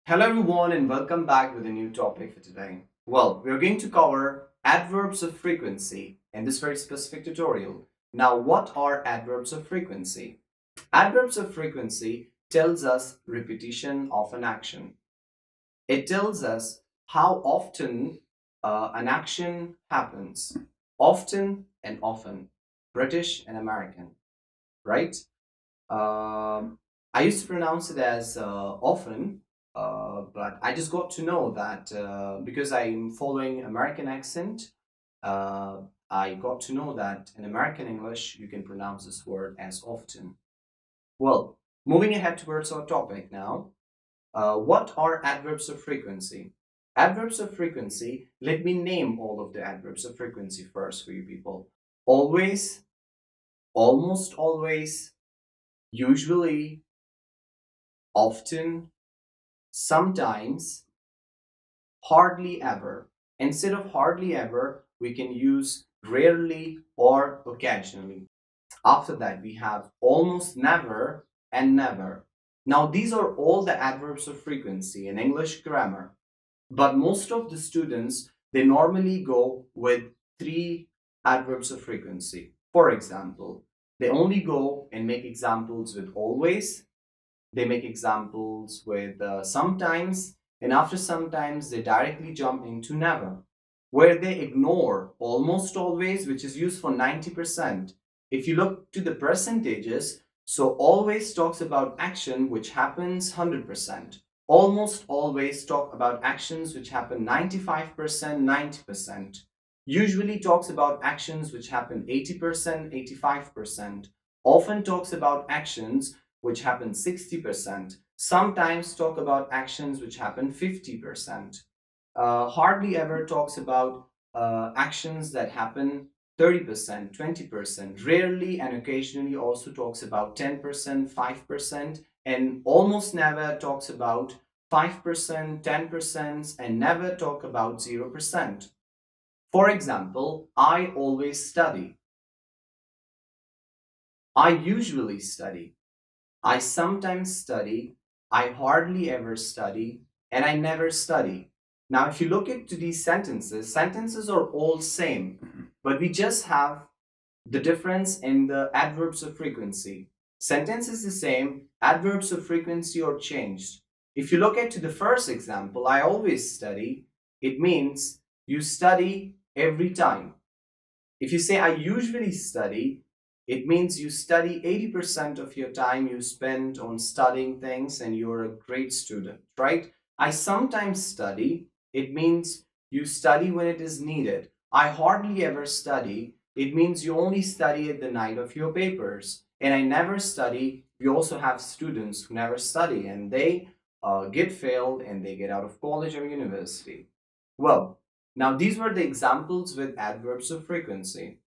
Hello everyone and welcome back with a new topic for today. Well, we're going to cover adverbs of frequency in this very specific tutorial. Now, what are adverbs of frequency? Adverbs of frequency tells us repetition of an action. It tells us how often an action happens. Often and often. British and American, right? I used to pronounce it as often, but I just got to know that because I'm following American accent, uh, I got to know that in American English you can pronounce this word as often. Well, moving ahead towards our topic now. What are adverbs of frequency? Adverbs of frequency, let me name all of the adverbs of frequency first for you people. Always, almost always, usually, often, sometimes, hardly ever. Instead of hardly ever, we can use rarely or occasionally. After that, we have almost never and never. Now, these are all the adverbs of frequency in English grammar. But most of the students, they normally go with three adverbs of frequency. For example, they only go and make examples with always, they make examples with sometimes, and after sometimes they directly jump into never, where they ignore almost always, which is used for 90%. If you look to the percentages, so always talks about action which happens 100%. Almost always talk about actions which happen 95%, 90%. Usually talks about actions which happen 80%, 85%. Often talks about actions which happen 60%. Sometimes talk about actions which happen 50%. Hardly ever talks about actions that happen 30%, 20%. Rarely and occasionally also talks about 10%, 5%, and almost never talks about 5%, 10%, and never talk about 0%. For example, I always study. I usually study. I sometimes study, I hardly ever study, and I never study. Now, if you look into these sentences are all same, but we just have the difference in the adverbs of frequency. Sentence is the same, adverbs of frequency are changed. If you look at to the first example, I always study, it means you study every time. If you say I usually study, it means you study 80% of your time you spend on studying things and you're a great student, right? I sometimes study, it means you study when it is needed. I hardly ever study, it means you only study at the night of your papers. And I never study, we also have students who never study and they get failed and they get out of college or university. Well, now these were the examples with adverbs of frequency.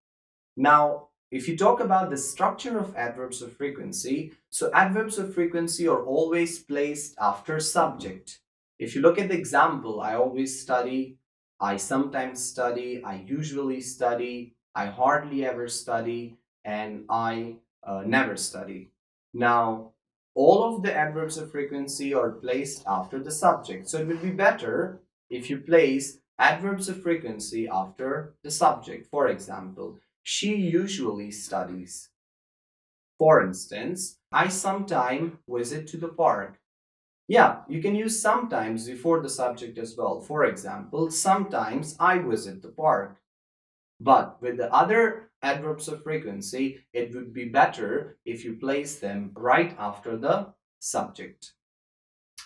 Now, if you talk about the structure of adverbs of frequency, so adverbs of frequency are always placed after subject. If you look at the example, I always study, I sometimes study, I usually study, I hardly ever study, and I never study. Now, all of the adverbs of frequency are placed after the subject. So it will be better if you place adverbs of frequency after the subject. For example, she usually studies. For instance, I sometime visit to the park. Yeah, you can use sometimes before the subject as well. For example, sometimes I visit the park. But with the other adverbs of frequency, it would be better if you place them right after the subject.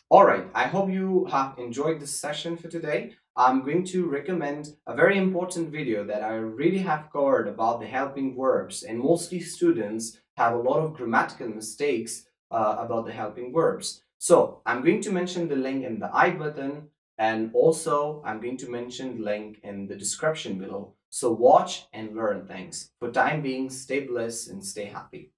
All right, I hope you have enjoyed this session for today. I'm going to recommend a very important video that I really have covered about the helping verbs, and mostly students have a lot of grammatical mistakes about the helping verbs. So I'm going to mention the link in the I button, and also I'm going to mention the link in the description below. So watch and learn things. For time being, stay blessed and stay happy.